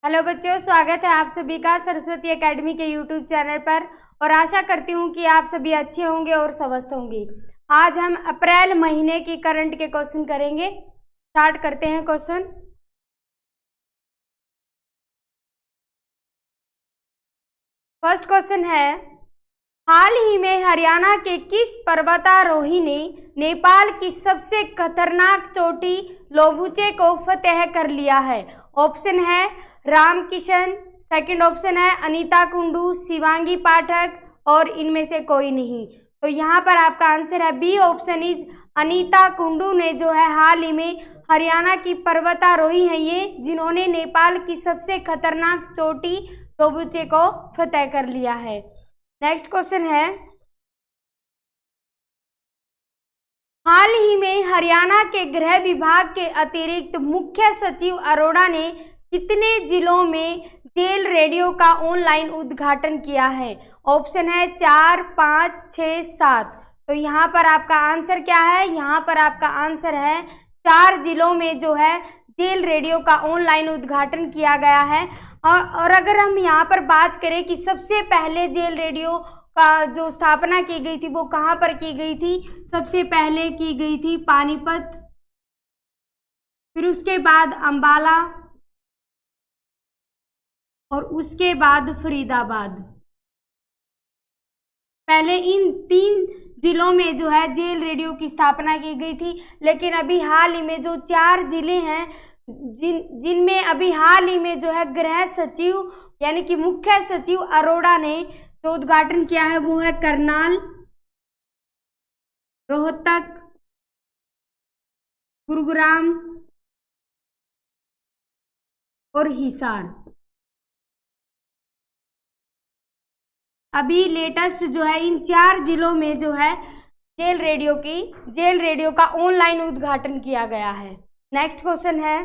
Hello बच्चों, स्वागत है आप सभी का सरस्वती एकेडमी के यूट्यूब चैनल पर। और आशा करती हूँ कि आप सभी अच्छे होंगे और स्वस्थ होंगे। आज हम अप्रैल महीने की करंट के क्वेश्चन करेंगे। स्टार्ट करते हैं क्वेश्चन। फर्स्ट क्वेश्चन है, हाल ही में हरियाणा के किस पर्वतारोही ने नेपाल की सबसे खतरनाक चोटी लोबुचे को फतेह कर लिया है? ऑप्शन है रामकिशन, सेकंड ऑप्शन है अनीता कुंडू, शिवांगी पाठक और इनमें से कोई नहीं। तो यहाँ पर आपका आंसर है B option is Anita Kundu ने जो है हाल ही में हरियाणा की पर्वतारोही है ये, जिन्होंने नेपाल की सबसे खतरनाक चोटी लोबुचे को फतेह कर लिया है। नेक्स्ट क्वेश्चन है, हाल ही में हरियाणा के गृह विभाग के अतिरिक्त मुख्य सचिव अरोड़ा ने कितने जिलों में जेल रेडियो का ऑनलाइन उद्घाटन किया है? ऑप्शन है 4, 5, 6, 7। तो यहाँ पर आपका आंसर क्या है? यहाँ पर आपका आंसर है 4 जिलों में जो है जेल रेडियो का ऑनलाइन उद्घाटन किया गया है। और अगर हम यहाँ पर बात करें कि सबसे पहले जेल रेडियो का जो स्थापना की गई थी वो कहाँ पर की गई थी? सबसे पहले की गई थी पानीपत, फिर उसके बाद अंबाला और उसके बाद फरीदाबाद। पहले इन 3 जिलों में जो है जेल रेडियो की स्थापना की गई थी, लेकिन अभी हाल ही में जो 4 जिले हैं जिनमें अभी हाल ही में जो है गृह सचिव यानी कि मुख्य सचिव अरोड़ा ने जो उद्घाटन किया है वो है करनाल, रोहतक, गुरुग्राम और हिसार। अभी लेटेस्ट जो है इन 4 जिलों में जो है जेल रेडियो का ऑनलाइन उद्घाटन किया गया है। नेक्स्ट क्वेश्चन है,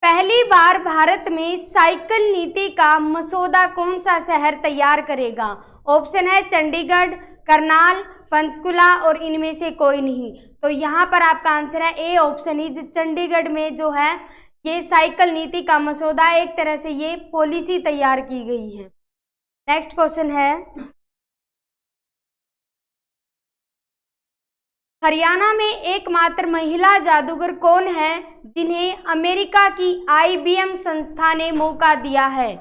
पहली बार भारत में साइकिल नीति का मसौदा कौन सा शहर तैयार करेगा? ऑप्शन है चंडीगढ़, करनाल, पंचकुला और इनमें से कोई नहीं। तो यहाँ पर आपका आंसर है ए ऑप्शन इज चंडीगढ़ में जो है ये साइकिल नीति का मसौदा, एक तरह से ये पॉलिसी तैयार की गई है। नेक्स्ट क्वेश्चन है, हरियाणा में एकमात्र महिला जादूगर कौन है जिन्हें अमेरिका की IBM संस्था ने मौका दिया है?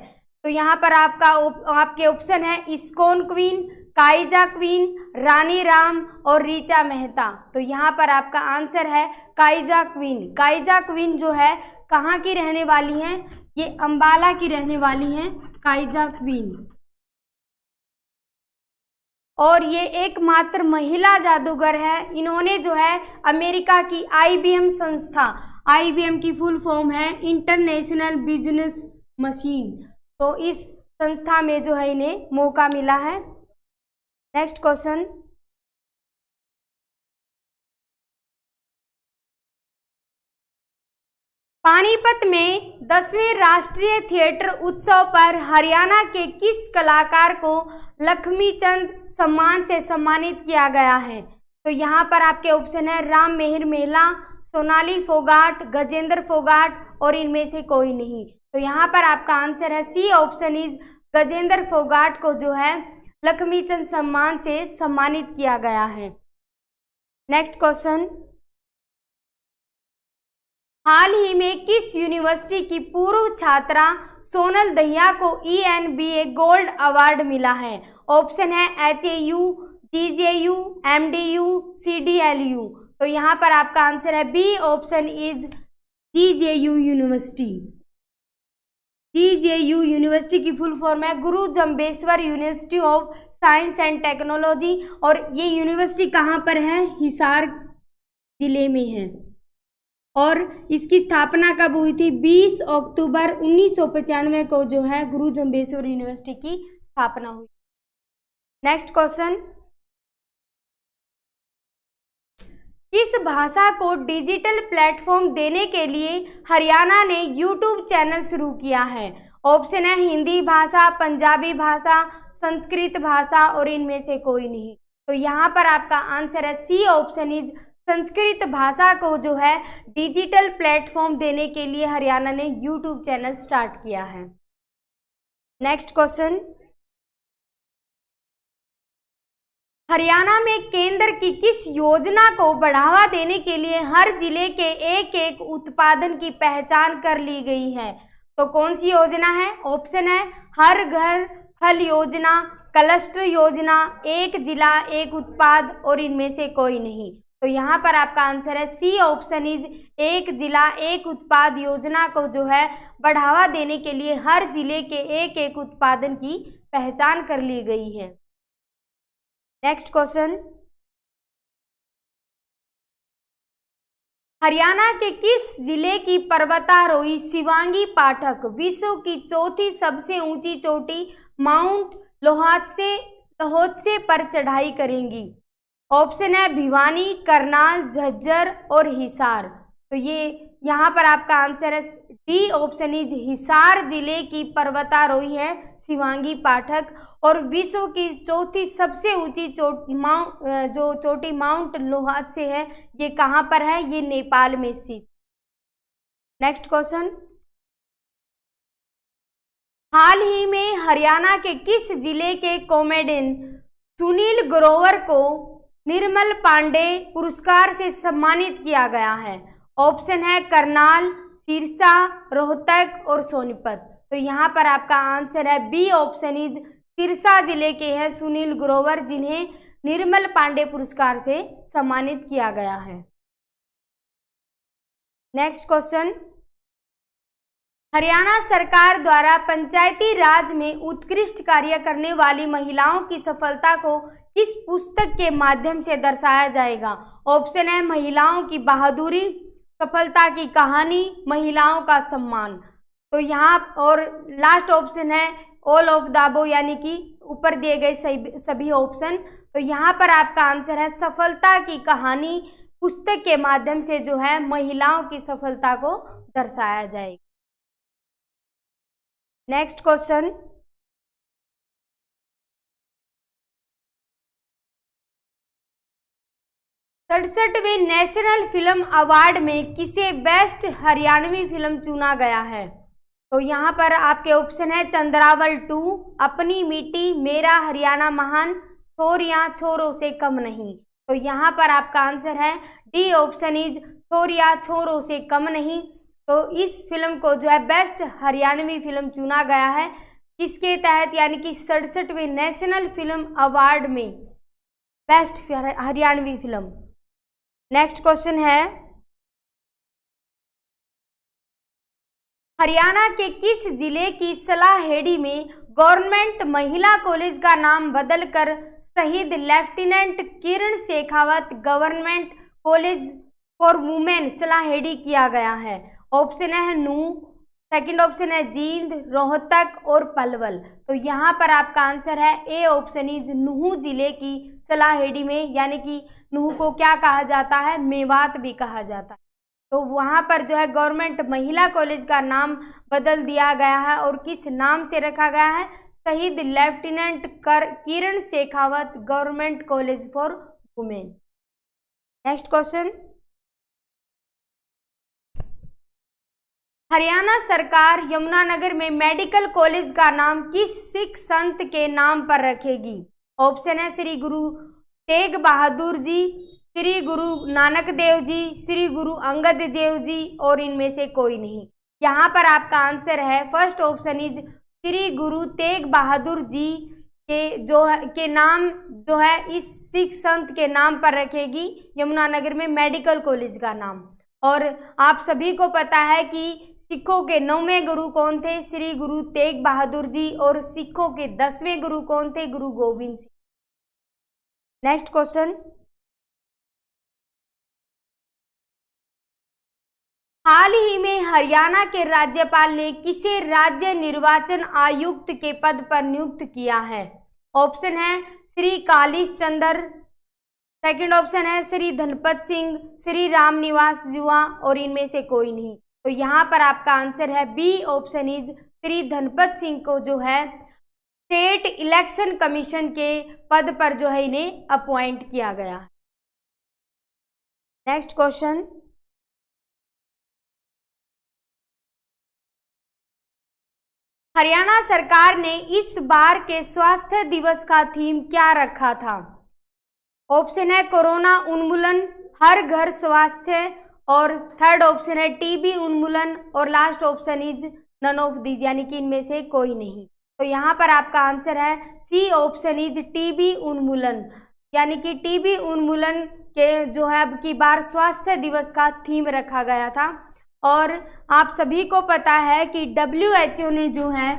तो यहाँ पर आपके ऑप्शन है इस्कॉन क्वीन, काइजा क्वीन, रानी राम और रीचा मेहता। तो यहाँ पर आपका आंसर है काइजा क्वीन। काइजा क्वीन जो है कहाँ की रहने वाली हैं? ये अंबाला की रहने वाली हैं काइजा क्वीन। और ये एकमात्र महिला जादूगर है। इन्होंने जो है अमेरिका की IBM संस्था, IBM की फुल फॉर्म है इंटरनेशनल बिजनेस मशीन, तो इस संस्था में जो है इन्हें मौका मिला है। नेक्स्ट क्वेश्चन, पानीपत में 10वें राष्ट्रीय थिएटर उत्सव पर हरियाणा के किस कलाकार को लक्ष्मीचंद सम्मान से सम्मानित किया गया है? तो यहाँ पर आपके ऑप्शन है राम मेहर मेहला, सोनाली फोगाट, गजेंद्र फोगाट और इनमें से कोई नहीं। तो यहाँ पर आपका आंसर है C option is Gajendra Phogat को जो है लक्ष्मीचंद सम्मान से सम्मानित किया गया है। नेक्स्ट क्वेश्चन, हाल ही में किस यूनिवर्सिटी की पूर्व छात्रा सोनल दहिया को ENBA गोल्ड अवार्ड मिला है? ऑप्शन है HAU, GJU, MDU, CDLU। तो यहाँ पर आपका आंसर है B option is GJU university. GJU university की फुल फॉर्म है Guru Jambheshwar university of science and technology, और ये यूनिवर्सिटी कहाँ पर है? हिसार जिले में है। और इसकी स्थापना कब हुई थी? 20 अक्टूबर 1995 को जो है गुरु जम्बेश्वर यूनिवर्सिटी की स्थापना हुई। नेक्स्ट क्वेश्चन, किस भाषा को डिजिटल प्लेटफॉर्म देने के लिए हरियाणा ने यूट्यूब चैनल शुरू किया है? ऑप्शन है हिंदी भाषा, पंजाबी भाषा, संस्कृत भाषा और इनमें से कोई नहीं। तो यहाँ पर आपका आंसर है सी ऑप्शन इज संस्कृत भाषा को जो है डिजिटल प्लेटफॉर्म देने के लिए हरियाणा ने यूट्यूब चैनल स्टार्ट किया है। नेक्स्ट क्वेश्चन, हरियाणा में केंद्र की किस योजना को बढ़ावा देने के लिए हर जिले के एक एक उत्पादन की पहचान कर ली गई है? तो कौन सी योजना है? ऑप्शन है हर घर फल योजना, क्लस्टर योजना, एक जिला एक उत्पाद और इनमें से कोई नहीं। तो यहाँ पर आपका आंसर है सी ऑप्शन इज एक जिला एक उत्पाद योजना को जो है बढ़ावा देने के लिए हर जिले के एक एक उत्पादन की पहचान कर ली गई है। नेक्स्ट क्वेश्चन, हरियाणा के किस जिले की पर्वतारोही शिवांगी पाठक विश्व की चौथी सबसे ऊंची चोटी माउंट लोहोत्से पर चढ़ाई करेंगी? ऑप्शन है भिवानी, करनाल, झज्जर और हिसार। तो ये यहाँ पर आपका आंसर है डी ऑप्शन इज हिसार जिले की पर्वतारोही है शिवांगी पाठक और विश्व की चौथी सबसे ऊंची चोटी माउंट लोहात्से है, ये कहाँ पर है? ये नेपाल में स्थित। नेक्स्ट क्वेश्चन, हाल ही में हरियाणा के किस जिले के कॉमेडियन सुनील ग्रोवर को निर्मल पांडे पुरस्कार से सम्मानित किया गया है? ऑप्शन है करनाल, सिरसा, रोहतक और सोनीपत। तो यहाँ पर आपका आंसर है बी ऑप्शन इज सिरसा जिले के हैं सुनील ग्रोवर, जिन्हें निर्मल पांडे पुरस्कार से सम्मानित किया गया है। नेक्स्ट क्वेश्चन, हरियाणा सरकार द्वारा पंचायती राज में उत्कृष्ट कार्य करने वाली महिलाओं की सफलता को किस पुस्तक के माध्यम से दर्शाया जाएगा? ऑप्शन है महिलाओं की बहादुरी, सफलता की कहानी, महिलाओं का सम्मान। तो यहाँ और लास्ट ऑप्शन है ऑल ऑफ द अबव, यानी कि ऊपर दिए गए सभी ऑप्शन। तो यहाँ पर आपका आंसर है सफलता की कहानी पुस्तक के माध्यम से जो है महिलाओं की सफलता को दर्शाया जाएगा। नेक्स्ट क्वेश्चन, सड़सठवें नेशनल फिल्म अवार्ड में किसे बेस्ट हरियाणवी फिल्म चुना गया है? तो यहाँ पर आपके ऑप्शन है चंद्रावल 2, अपनी मिट्टी, मेरा हरियाणा महान, छोरियां छोरों से कम नहीं। तो यहाँ पर आपका आंसर है डी ऑप्शन इज छोरियां छोरों से कम नहीं। तो इस फिल्म को जो है बेस्ट हरियाणवी फिल्म चुना गया है, किसके तहत? यानी कि 67वें नेशनल फिल्म अवार्ड में best Haryanvi film. Next question है, हरियाणा के किस जिले की सलाहेड़ी में गवर्नमेंट महिला कॉलेज का नाम बदलकर शहीद lieutenant Kiran Shekhawat government college for women Salaheri किया गया है? ऑप्शन है नूह, सेकंड ऑप्शन है जींद, रोहतक और पलवल। तो यहाँ पर आपका आंसर है ए ऑप्शन इज नूह जिले की सलाहेड़ी में, यानी कि नूह को क्या कहा जाता है? मेवात भी कहा जाता है। तो वहाँ पर जो है गवर्नमेंट महिला कॉलेज का नाम बदल दिया गया है और किस नाम से रखा गया है? शहीद lieutenant Kiran Shekhawat government college for women. Next question, Haryana सरकार यमुनानगर में मेडिकल कॉलेज का नाम किस सिख संत के नाम पर रखेगी? ऑप्शन है श्री गुरु तेग बहादुर जी, श्री गुरु नानक देव जी, श्री गुरु अंगद देव जी और इनमें से कोई नहीं। यहाँ पर आपका आंसर है first option is Shri Guru Tegh Bahadur ji के नाम जो है इस सिख संत के नाम पर रखेगी यमुनानगर में मेडिकल कॉलेज का नाम। और आप सभी को पता है कि सिखों के 9वें गुरु कौन थे? श्री गुरु तेग बहादुर जी। और सिखों के 10वें गुरु कौन थे? गुरु गोविंद सिंह। नेक्स्ट क्वेश्चन, हाल ही में हरियाणा के राज्यपाल ने किसे राज्य निर्वाचन आयुक्त के पद पर नियुक्त किया है? ऑप्शन है श्री कालीस चंद्र, सेकंड ऑप्शन है श्री धनपत सिंह, श्री रामनिवास जुआ और इनमें से कोई नहीं। तो यहाँ पर आपका आंसर है B option is Shri Dhanpat Singh को जो है स्टेट इलेक्शन कमीशन के पद पर जो है इन्हें अपॉइंट किया गया है। नेक्स्ट क्वेश्चन, हरियाणा सरकार ने इस बार के स्वास्थ्य दिवस का थीम क्या रखा था? ऑप्शन है कोरोना उन्मूलन, हर घर स्वास्थ्य, और थर्ड ऑप्शन है टीबी उन्मूलन, और last option is none of these, यानी कि इनमें से कोई नहीं। तो यहाँ पर आपका आंसर है सी ऑप्शन इज टीबी उन्मूलन, यानी कि टीबी उन्मूलन के जो है अब की बार स्वास्थ्य दिवस का थीम रखा गया था। और आप सभी को पता है कि WHO ने जो है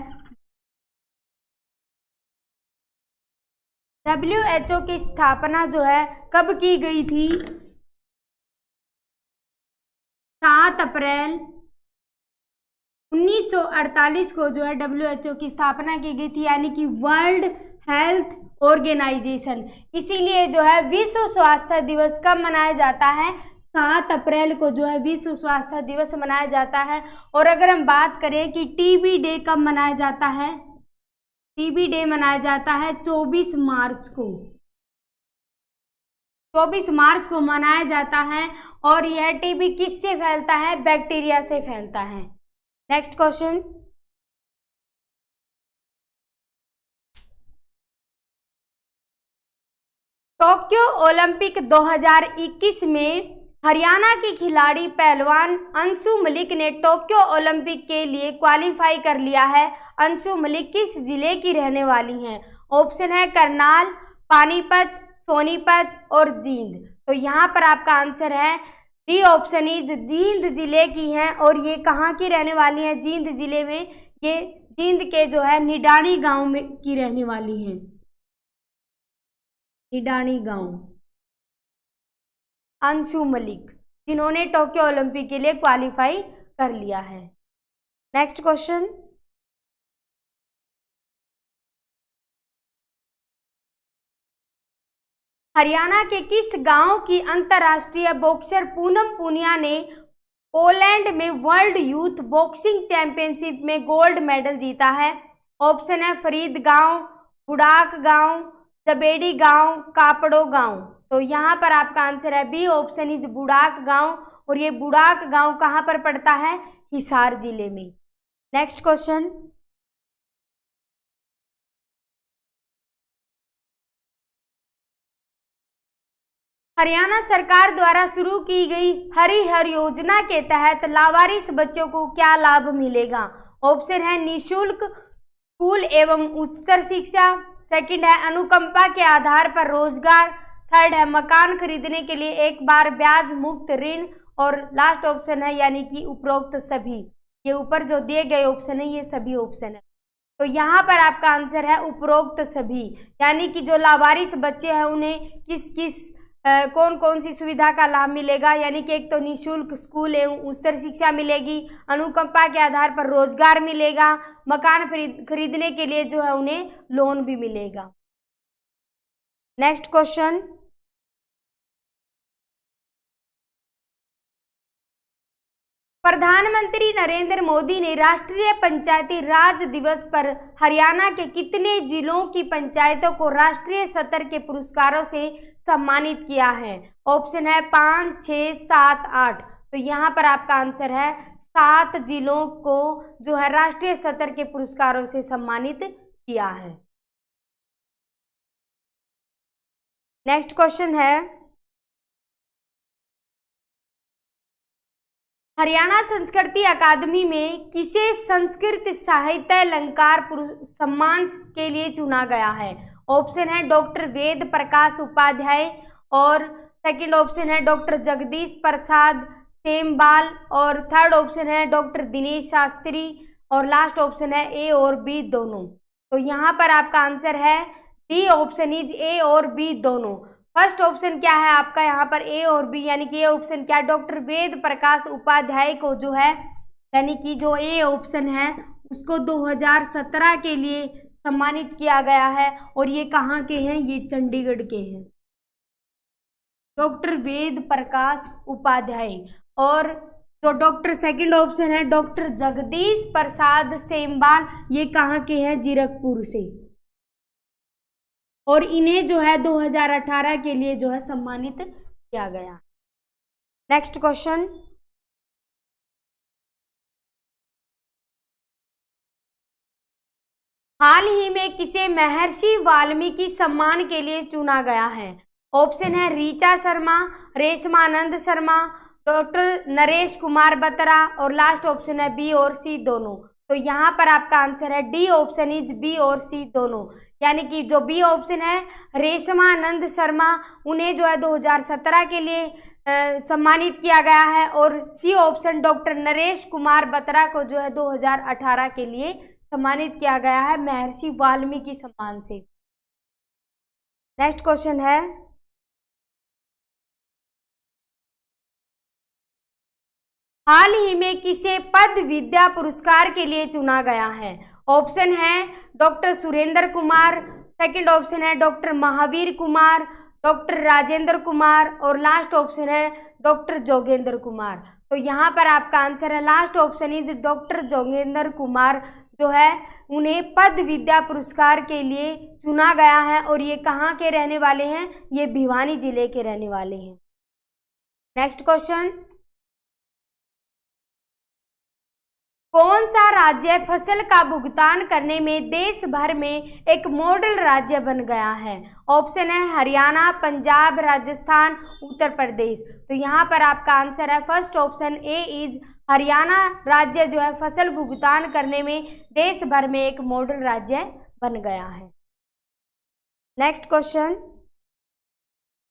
WHO की स्थापना जो है कब की गई थी? 7 अप्रैल 1948 को जो है WHO की स्थापना की गई थी, यानी कि वर्ल्ड हेल्थ ऑर्गेनाइजेशन। इसीलिए जो है विश्व स्वास्थ्य दिवस कब मनाया जाता है? 7 अप्रैल को जो है विश्व स्वास्थ्य दिवस मनाया जाता है। और अगर हम बात करें कि टीबी डे कब मनाया जाता है, टीबी डे मनाया जाता है 24 मार्च को। 24 मार्च को मनाया जाता है। और यह टीबी किससे फैलता है? बैक्टीरिया से फैलता है। नेक्स्ट क्वेश्चन, टोक्यो ओलंपिक 2021 में हरियाणा की खिलाड़ी पहलवान अंशु मलिक ने टोक्यो ओलंपिक के लिए क्वालिफाई कर लिया है। अंशु मलिक किस जिले की रहने वाली हैं? ऑप्शन है करनाल, पानीपत, सोनीपत और जींद। तो यहाँ पर आपका आंसर है डी ऑप्शन इज जींद जिले की हैं। और ये कहाँ की रहने वाली हैं? जींद जिले में, ये जींद के जो है निडानी गांव में की रहने वाली हैं, निडानी गांव। अंशु मलिक, जिन्होंने टोक्यो ओलंपिक के लिए क्वालिफाई कर लिया है। नेक्स्ट क्वेश्चन, हरियाणा के किस गांव की अंतर्राष्ट्रीय बॉक्सर पूनम पुनिया ने पोलैंड में वर्ल्ड यूथ बॉक्सिंग चैंपियनशिप में गोल्ड मेडल जीता है? ऑप्शन है फरीद गांव, बुडाक गांव, जबेडी गांव, कापड़ो गांव। तो यहाँ पर आपका आंसर है बी ऑप्शन इज बुडाक गांव। और ये बुडाक गांव कहाँ पर पड़ता है? हिसार जिले में। नेक्स्ट क्वेश्चन, हरियाणा सरकार द्वारा शुरू की गई हरिहर योजना के तहत लावारिस बच्चों को क्या लाभ मिलेगा? ऑप्शन है निःशुल्क स्कूल एवं उच्चतर शिक्षा, सेकंड है अनुकंपा के आधार पर रोजगार, थर्ड है मकान खरीदने के लिए एक बार ब्याज मुक्त ऋण, और लास्ट ऑप्शन है यानी कि उपरोक्त सभी। ये ऊपर जो दिए गए ऑप्शन है ये सभी ऑप्शन है। तो यहाँ पर आपका आंसर है उपरोक्त सभी, यानी कि जो लावारिस बच्चे हैं उन्हें किस किस कौन कौन सी सुविधा का लाभ मिलेगा? यानी कि एक तो निःशुल्क स्कूल एवं उच्चतर शिक्षा मिलेगी, अनुकंपा के आधार पर रोजगार मिलेगा, मकान खरीदने के लिए जो है उन्हें लोन भी मिलेगा। नेक्स्ट क्वेश्चन, प्रधानमंत्री नरेंद्र मोदी ने राष्ट्रीय पंचायती राज दिवस पर हरियाणा के कितने जिलों की पंचायतों को राष्ट्रीय स्तर के पुरस्कारों से सम्मानित किया है? ऑप्शन है 5, 6, 7, 8। तो यहाँ पर आपका आंसर है 7 जिलों को जो है राष्ट्रीय स्तर के पुरस्कारों से सम्मानित किया है। नेक्स्ट क्वेश्चन है, हरियाणा संस्कृति अकादमी में किसे संस्कृत साहित्य अलंकार सम्मान के लिए चुना गया है? ऑप्शन है डॉक्टर वेद प्रकाश उपाध्याय, और सेकंड ऑप्शन है डॉक्टर जगदीश प्रसाद सेमबाल, और थर्ड ऑप्शन है डॉक्टर दिनेश शास्त्री, और लास्ट ऑप्शन है ए और बी दोनों। तो यहाँ पर आपका आंसर है डी ऑप्शन इज ए और बी दोनों। फर्स्ट ऑप्शन क्या है आपका यहाँ पर ए और बी, यानी कि ए ऑप्शन क्या? डॉक्टर वेद प्रकाश उपाध्याय को जो है, यानी कि जो ए ऑप्शन है उसको 2017 के लिए सम्मानित किया गया है। और ये कहाँ के हैं? ये चंडीगढ़ के हैं, डॉक्टर वेद प्रकाश उपाध्याय। और जो डॉक्टर सेकंड ऑप्शन है डॉक्टर जगदीश प्रसाद सेमबाल, ये कहाँ के हैं? जीरकपुर से। और इन्हें जो है 2018 के लिए जो है सम्मानित किया गया। नेक्स्ट क्वेश्चन, हाल ही में किसे महर्षि वाल्मीकि सम्मान के लिए चुना गया है? ऑप्शन है ऋचा शर्मा, रेशमानंद शर्मा, डॉक्टर नरेश कुमार बत्रा और लास्ट ऑप्शन है बी और सी दोनों। तो यहाँ पर आपका आंसर है डी ऑप्शन इज बी और सी दोनों, यानी कि जो बी ऑप्शन है रेशमानंद शर्मा, उन्हें जो है 2017 के लिए सम्मानित किया गया है और C option doctor Naresh Kumar Batra को जो है 2018 के लिए सम्मानित किया गया है महर्षि वाल्मीकि सम्मान से। नेक्स्ट क्वेश्चन है, हाल ही में किसे पद विद्या पुरस्कार के लिए चुना गया है? ऑप्शन है doctor Surendra Kumar, second option है डॉक्टर महावीर कुमार, डॉक्टर राजेंद्र कुमार और लास्ट ऑप्शन है डॉक्टर जोगेंद्र कुमार। तो यहाँ पर आपका आंसर है last option is doctor Jogendra Kumar, जो है उन्हें पद विद्या पुरस्कार के लिए चुना गया है और ये कहाँ के रहने वाले हैं? ये भिवानी जिले के रहने वाले हैं। नेक्स्ट क्वेश्चन, कौन सा राज्य फसल का भुगतान करने में देश भर में एक मॉडल राज्य बन गया है? ऑप्शन है हरियाणा, पंजाब, राजस्थान, उत्तर प्रदेश। तो यहाँ पर आपका आंसर है first option A is Haryana राज्य जो है फसल भुगतान करने में देश भर में एक मॉडल राज्य बन गया है। नेक्स्ट क्वेश्चन,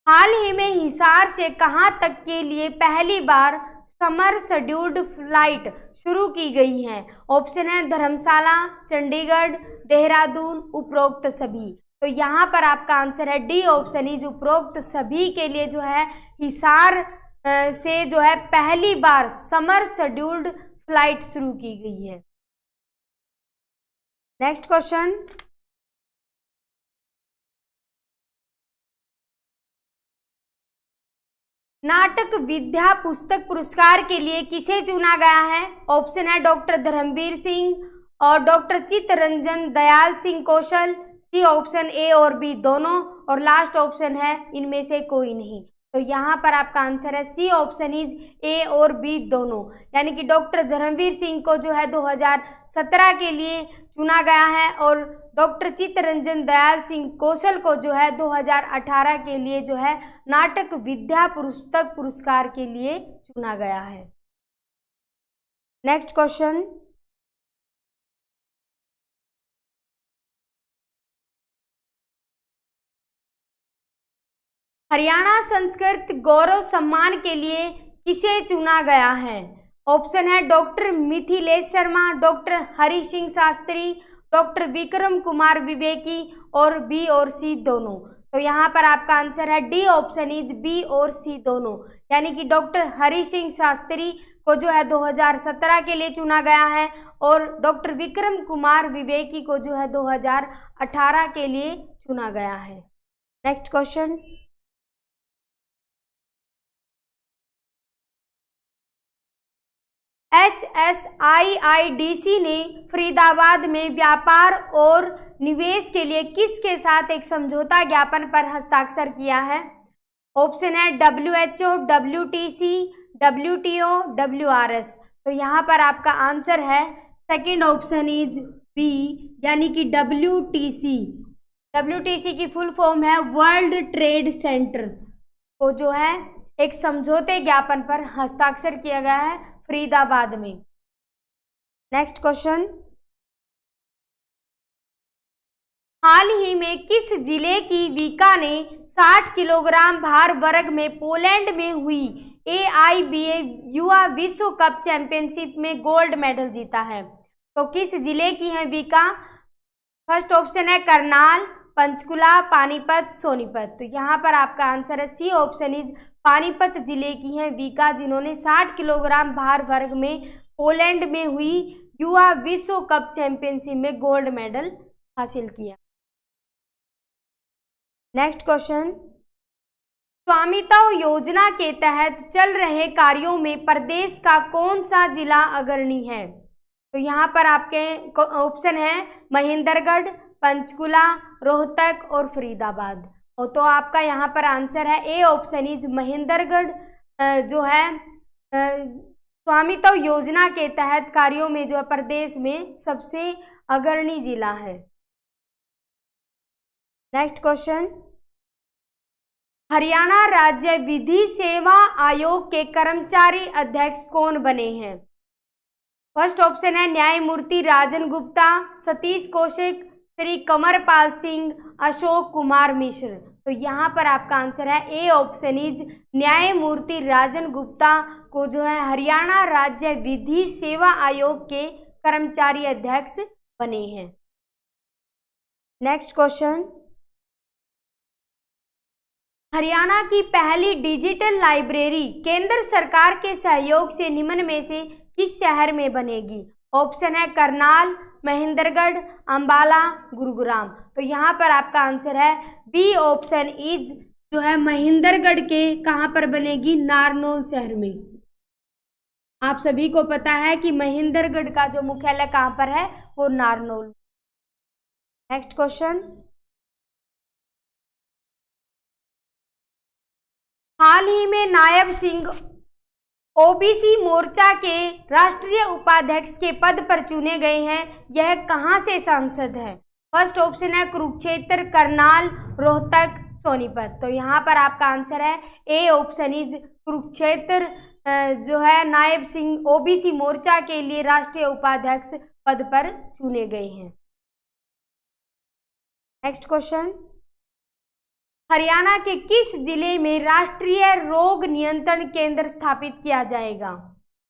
हाल ही में हिसार से कहाँ तक के लिए पहली बार समर शेड्यूल्ड फ्लाइट शुरू की गई है? ऑप्शन है धर्मशाला, चंडीगढ़, देहरादून, उपरोक्त सभी। तो यहाँ पर आपका आंसर है डी ऑप्शन इज उपरोक्त सभी के लिए जो है हिसार से जो है पहली बार समर शेड्यूल्ड फ्लाइट शुरू की गई है। नेक्स्ट क्वेश्चन, नाटक विद्या पुस्तक पुरस्कार के लिए किसे चुना गया है? ऑप्शन है डॉक्टर धर्मवीर सिंह और doctor Chittaranjan Dayal Singh Kaushal, C option A और बी दोनों और लास्ट ऑप्शन है इनमें से कोई नहीं। तो यहाँ पर आपका आंसर है सी ऑप्शन इज ए और बी दोनों, यानी कि डॉक्टर धर्मवीर सिंह को जो है 2017 के लिए चुना गया है और डॉक्टर चित्तरंजन दयाल सिंह कौशल को जो है 2018 के लिए जो है नाटक विद्या पुस्तक पुरस्कार के लिए चुना गया है। नेक्स्ट क्वेश्चन, हरियाणा संस्कृत गौरव सम्मान के लिए किसे चुना गया है? ऑप्शन है doctor Mithilesh Sharma, doctor Hari Singh Shastri, doctor Vikram Kumar विवेकी और बी और सी दोनों। तो यहाँ पर आपका आंसर है डी ऑप्शन इज बी और सी दोनों, यानी कि डॉक्टर हरि सिंह शास्त्री को जो है 2017 के लिए चुना गया है और डॉक्टर विक्रम कुमार विवेकी को जो है 2018 के लिए चुना गया है। नेक्स्ट क्वेश्चन, HSIIDC ने फरीदाबाद में व्यापार और निवेश के लिए किसके साथ एक समझौता ज्ञापन पर हस्ताक्षर किया है? ऑप्शन है WHO, WTC, WTO, WRS। तो यहाँ पर आपका आंसर है सेकंड ऑप्शन इज बी, यानी कि WTC। WTC की फुल फॉर्म है वर्ल्ड ट्रेड सेंटर, को जो है एक समझौते ज्ञापन पर हस्ताक्षर किया गया है फरीदाबाद में। नेक्स्ट क्वेश्चन, हाल ही में किस जिले की विका ने 60 किलोग्राम भार वर्ग में पोलैंड में हुई AIBA युवा विश्व कप चैंपियनशिप में गोल्ड मेडल जीता है? तो किस जिले की है विका? फर्स्ट ऑप्शन है करनाल, पंचकुला, पानीपत, सोनीपत। तो यहाँ पर आपका आंसर है सी ऑप्शन इज पानीपत जिले की हैं विका, जिन्होंने 60 किलोग्राम भार वर्ग में पोलैंड में हुई युवा विश्व कप चैंपियनशिप में गोल्ड मेडल हासिल किया। नेक्स्ट क्वेश्चन, स्वामित्व योजना के तहत चल रहे कार्यों में प्रदेश का कौन सा जिला अग्रणी है? तो यहाँ पर आपके ऑप्शन है महेंद्रगढ़, पंचकुला, रोहतक और फरीदाबाद। और तो आपका यहाँ पर आंसर है ए ऑप्शन इज महेंद्रगढ़, जो है स्वामित्व योजना के तहत कार्यों में जो है प्रदेश में सबसे अग्रणी जिला है। नेक्स्ट क्वेश्चन, हरियाणा राज्य विधि सेवा आयोग के कर्मचारी अध्यक्ष कौन बने हैं? फर्स्ट ऑप्शन है न्यायमूर्ति राजन गुप्ता, सतीश कौशिक, श्री कंवरपाल सिंह, अशोक कुमार मिश्र। तो यहाँ पर आपका आंसर है ए ऑप्शन इज न्यायमूर्ति राजन गुप्ता को जो है हरियाणा राज्य विधि सेवा आयोग के कर्मचारी अध्यक्ष बने हैं। नेक्स्ट क्वेश्चन, हरियाणा की पहली डिजिटल लाइब्रेरी केंद्र सरकार के सहयोग से निम्न में से किस शहर में बनेगी? ऑप्शन है करनाल, महेंद्रगढ़, अंबाला, गुरुग्राम। तो यहाँ पर आपका आंसर है बी ऑप्शन इज जो है महेंद्रगढ़ के कहाँ पर बनेगी? नारनौल शहर में। आप सभी को पता है कि महेंद्रगढ़ का जो मुख्यालय कहाँ पर है? वो नारनौल। नेक्स्ट क्वेश्चन, हाल ही में नायब सिंह ओबीसी मोर्चा के राष्ट्रीय उपाध्यक्ष के पद पर चुने गए हैं। यह कहां से सांसद है? फर्स्ट ऑप्शन है कुरुक्षेत्र, करनाल, रोहतक, सोनीपत। तो यहाँ पर आपका आंसर है ए ऑप्शन इज कुरुक्षेत्र जो है नायब सिंह ओबीसी मोर्चा के लिए राष्ट्रीय उपाध्यक्ष पद पर चुने गए हैं। नेक्स्ट क्वेश्चन, हरियाणा के किस जिले में राष्ट्रीय रोग नियंत्रण केंद्र स्थापित किया जाएगा?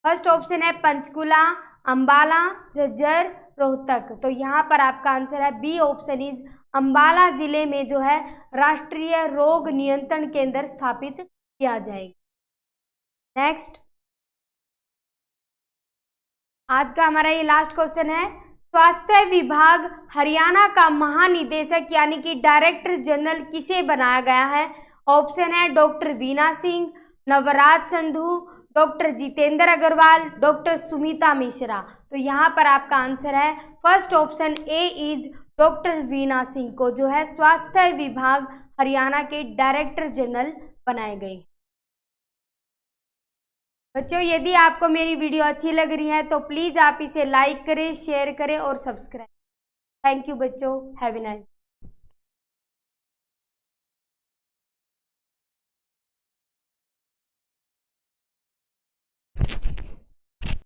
फर्स्ट ऑप्शन है पंचकुला, अंबाला, झज्जर, रोहतक। तो यहाँ पर आपका आंसर है बी ऑप्शन इज अंबाला जिले में जो है राष्ट्रीय रोग नियंत्रण केंद्र स्थापित किया जाएगा। नेक्स्ट, आज का हमारा ये लास्ट क्वेश्चन है, स्वास्थ्य विभाग हरियाणा का महानिदेशक यानी कि डायरेक्टर जनरल किसे बनाया गया है? ऑप्शन है doctor Veena Singh, Navraj Sandhu, doctor Jitendra Agarwal, doctor Sumita Mishra. तो यहाँ पर आपका आंसर है first option A is doctor Veena Singh को जो है स्वास्थ्य विभाग हरियाणा के डायरेक्टर जनरल बनाए गए। बच्चों, यदि आपको मेरी वीडियो अच्छी लग रही है तो प्लीज़ आप इसे लाइक करें, शेयर करें और सब्सक्राइब। थैंक यू बच्चों, हैव ए नाइस।